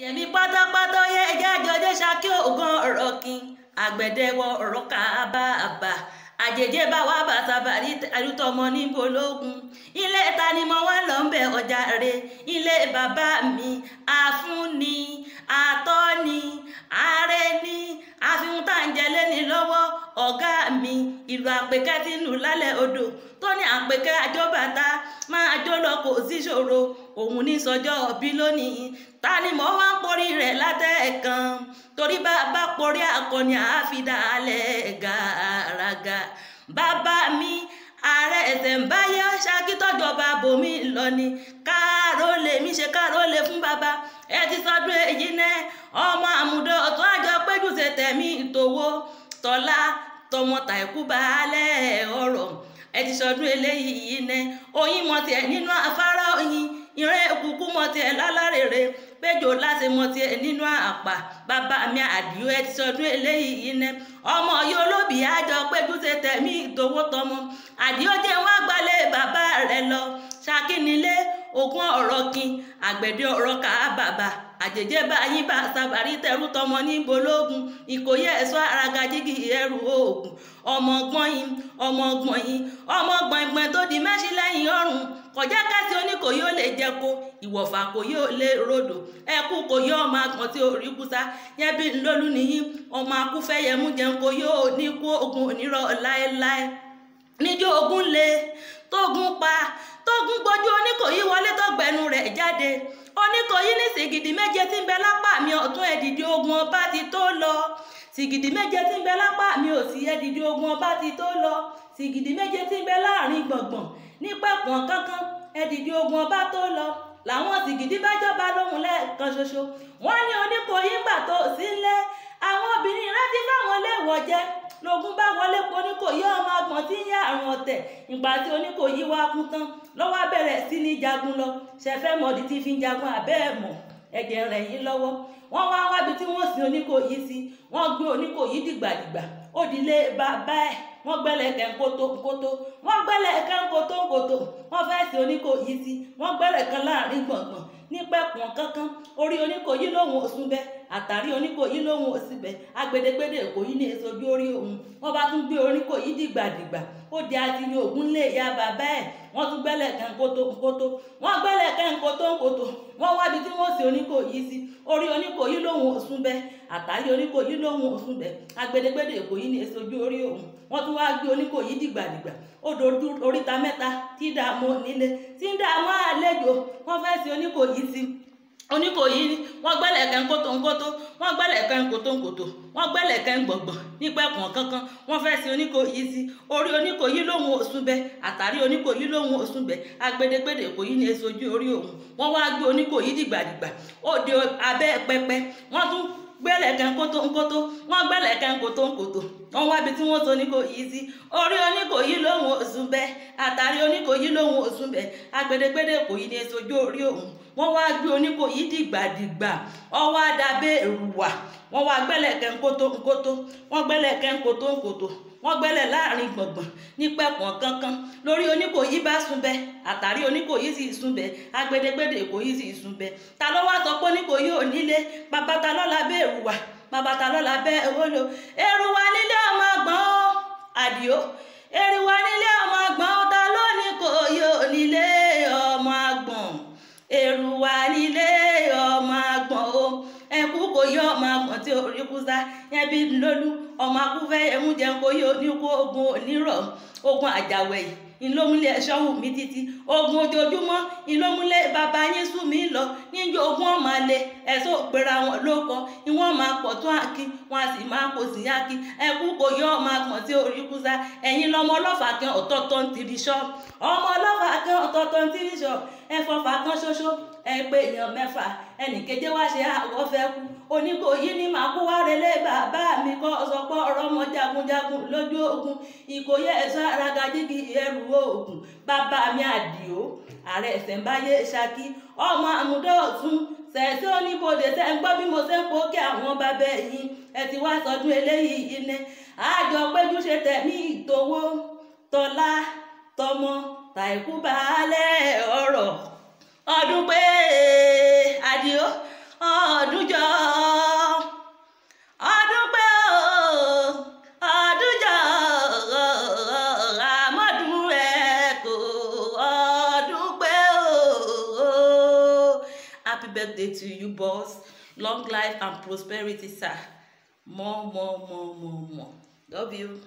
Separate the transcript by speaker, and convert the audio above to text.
Speaker 1: yẹmi pátápátá yẹ ẹjẹ àjọjẹ ṣákí ògùn ọ̀rọ̀ kin àgbẹ̀dẹwọ ọ̀rọ̀ kábàbà àjèjì bá wà bàtàbà àrùtọmọ níbo lógun ilé ta ni mo wá lọ ń bẹ ọjà rẹ ilé bàbá mi àfúnni àtọ́ni ààrẹ ní àfihàn tá à ń jẹ lẹ́ni lọ́wọ́ ọ̀gá mi ìlú àpèkẹ́ tí ń lù lálẹ́ odò tó ní àpèkẹ́ àjọbàtà máa jó lọ kò sí ṣòro òun ní sọjọ́ òbí lónìí ta ni mo wá ń porí rẹ̀ látẹ̀ẹ̀kan torí bá bá porí akọni àfidàlẹ̀ gàràgà bàbá mi ààrẹ ẹ̀sẹ̀ ń báyé ṣàkítọ́jọba bòmí lọ ni káàró lè mí ṣe káàró lè fún bàbá ẹ ti sọdún èyí náà ọmọ àmúdọ ọ̀tún àjọ péjú ṣe tẹ̀mí ìtòwó tọ́lá tọmọ tàìkú baálẹ̀ ọ̀rọ̀ ẹ ti sọdún eléyìí náà oyin mọ tiẹ̀ nínú afárá oyin ìrẹ́ òkùnkù mọ tiẹ̀ lálárèrè péjọ láti mọ tiẹ̀ nínú àpà bàbá mi àdìo ẹ ti sọdún eléyìí náà ọmọ yóò lóbì àjọ péjú ṣe tẹ̀mí ìtòwó tọmọ àdìo jẹ́ wá gbalẹ̀ bàbá rẹ̀ lọ ṣàkínilé ogún ọ̀rọ̀ kin àgbẹ̀dẹ ọ̀rọ̀ kábàbà àjèjì bá yín bá sàbàrí tẹrú tọmọ níbo lógun ìkòyí ẹ̀ṣọ́ aragajigi ẹrù oògùn ọmọ gbọ̀ngbọ̀n tó di mẹ́sì lẹ́yìn ọrùn kọjá kásì oníkòyí ó lè jẹ ko ìwọ̀fà kòyí ó lè rodò ẹkú kòyí ọmọ àgbọ̀n tí orí kúsá yẹn bí lólú nìyí ọmọ akúfẹ́ yẹmú jẹun kòyí ó ní kú ogun onírọ̀ láéláé níjó ogun lé tógun pa tógun gbójú oníkòyí wọlé tó gbẹnu rẹ̀ jáde oníkòyí ní sìgìdì méje tí ń bẹ lápá mi ọ̀tún ẹ̀dìdì ogun ọba ti tó lọ sìgìdì méje tí ń bẹ lápá mi òsì ẹ̀dìdì ogun ọba ti tó lọ sìgìdì méje tí ń bẹ láàrin gbọ̀ngbọ̀n ní pẹ̀pọ̀n kankan ẹ̀dìdì ogun ọba tó lọ làwọn sìgìdì bá jọba lóhùn lẹ́ẹ̀kan ṣoṣo wọ́n ní oníkòyí gbà tó sílé àwọn obìnrin rántí fáwọn léèwọ̀ jẹ́ lógún bá wọlé pọ̀ oníkòyí ọmọ agbọ̀n tí ń yá àrùn ọ̀tẹ̀ ìgbà tí oníkòyí wá kú tán lọ́wọ́ bẹ̀rẹ̀ sí ní jagun lọ ṣẹ̀fẹ̀ mọ̀dí tí fi ń jagun àbẹ́ ẹ̀ mọ̀ ẹ̀jẹ̀ rẹ̀ yín lọ́wọ́ wọ́n wá wábi tí wọ́n sin oníkòyí sí wọ́n gbé oníkòyí dìgbàdìgbà ó dilé bàbá ẹ̀ wọ́n gbẹ́lẹ̀ kẹ́ ńkótó wọ́n gbẹ́lẹ̀ kẹ́ ńkótó wọ́n fẹ́ sin oníkòyí sí wọ́n gbẹ́lẹ̀ kan láàrin gbọ̀ngbọ̀n ní pẹ̀pọ̀n kankan orí oníkòyí lòun ò sún bẹ́ àtàrí oníkòyí lòun ò sí bẹ́ agbedegbede èkòyí ní èsojú orí òun wọ́n bá tún gbé oníkòyí dìgbàdìgbà ó di àtìní ògún lé ya bàbá ẹ̀ wọ́n tún gbẹ́lẹ̀ kan ńkótó wọ́n gbẹ́lẹ̀ kan ńkótó wọ́n wábi tí wọ́n sì oníkòyí sí orí oníkòyí lòun ò sún bẹ́ àtàrí oníkòyí lòun ò sún bẹ́ agbedegbede èkòyí ní èsojú orí òun wọ́n tún wá gbé oníkòyí dìgbàdìgbà ó dojú oríta mẹ́ta tí dààmú nílé tí ń dààmú àlejò wọ́n fẹ́ sí oníkòyí sí oníkòyí wọ́n gbẹ́lẹ̀ kẹ́ ńkótó wọ́n gbẹ́lẹ̀ kẹ́ ńkótó wọ́n gbẹ́lẹ̀ kẹ́ ńgbọ̀ngbọ̀n nípẹ̀kùn kankan wọ́n fẹ́ sí oníkòyí sí orí oníkòyí lòun ò sún bẹ́ àtàrí oníkòyí lòun ò sún bẹ́ agbedegbede èkòyí ní èsojú orí òun wọ́n wá gbé oníkòyí dìgbàdìgbà ó di abẹ́ pẹpẹ wọ́n tún gbẹ́lẹ̀ kẹ́ ńkótó wọ́n gbẹ́lẹ̀ kẹ́ ńkótó wọ́n wábi tí wọ́n so oníkòyí sí orí oníkòyí lòun ò sún bẹ́ àtàrí oníkòyí lòun ò sún bẹ́ agbedegbede èkòyí ní èsojú orí òun wọ́n wá gbé oníkòyí dìgbàdìgbà ọwọ́ àdàbẹ̀ èrùwà wọ́n wá gbẹ́lẹ̀ kẹ́ ńkótó wọ́n gbẹ́lẹ̀ kẹ́ ńkótó wọ́n gbẹ́lẹ̀ láàrin gbọ̀ngbọ̀n ní pẹ̀pọ̀n kankan lórí oníkòyí bá sún bẹ́ àtàrí oníkòyí sì sún bẹ́ agbedegbede èkòyí sì sún bẹ́ ta ló wá sọ pé oníkòyí ò nílé bàbá ta lọ́la bẹ́ èrùwà bàbá ta lọ́la bẹ́ ewolo èrùwà nílé ọmọ àgbọ̀n ó àdìo èrùwà nílé ọmọ àgbọ̀n ó ta ló ní kòyí ò nílé ọmọ àgbọ̀n èrùwà nílé ọmọ àgbọ̀n ó ẹkú kòyí ọmọ àgbọ̀n tí orí kúsá yẹn bí lólú ọmọ akúfẹ́ ẹmú jẹun kòyí oníkó ogun onírọ̀ ogun àjàwẹ̀ ìlómúlẹ̀ ṣọ́hùn mi títí ogun ojoojúmọ́ ìlómúlẹ̀ bàbá yín sùn mí lọ níjó ogun ọmọ alẹ ẹ̀sọ́ òpèrà wọn ló kọ ìwọ́n máa pọ̀ tún àkí wọn a sì máa kó sí àkí ẹkú kòyí ọmọ àgbọ̀n tí orí kúsá ẹ̀yin lọmọ ọlọ́fà kan ọ̀tọ̀ọ̀tọ̀ ń tiri ṣọ́ ọmọ ọlọ́fà kan ọ̀tọ̀ọ̀tọ̀ ń tiri ṣọ́ ẹ̀fọ́fà kan ṣoṣo ẹ pé èèyàn mẹ́fà ẹnìkeje wá ṣe àwọ̀ fẹ́ kú oníkòyí ní màá kó wá relé bàbá mi kọ́ ọ̀sọ̀pọ̀ ọ̀rọ̀ ọmọ jagunjagun lójú ogun ìkòyí ẹ̀ṣọ́ aragajigi ẹrù oògùn bàbá mi àdìo ààrẹ ìṣẹ̀ǹbáyé ṣákí ọmọ àmúdó ọ̀tún ṣẹ̀ṣí oníbodè ṣe ń gbọ́ bí mo ṣe ń pò kí àwọn bàbá ẹ̀yìn ẹ ti wá sọdún eléyìí iná àjọ péjú ṣe tẹ̀mí ìtòwó tọ́lá tọmọ tàìkú baálẹ̀ ọ̀rọ̀ ọdún pé àdìo ọdún. birthday to you, boss. Long life and prosperity, sir. More. Love you.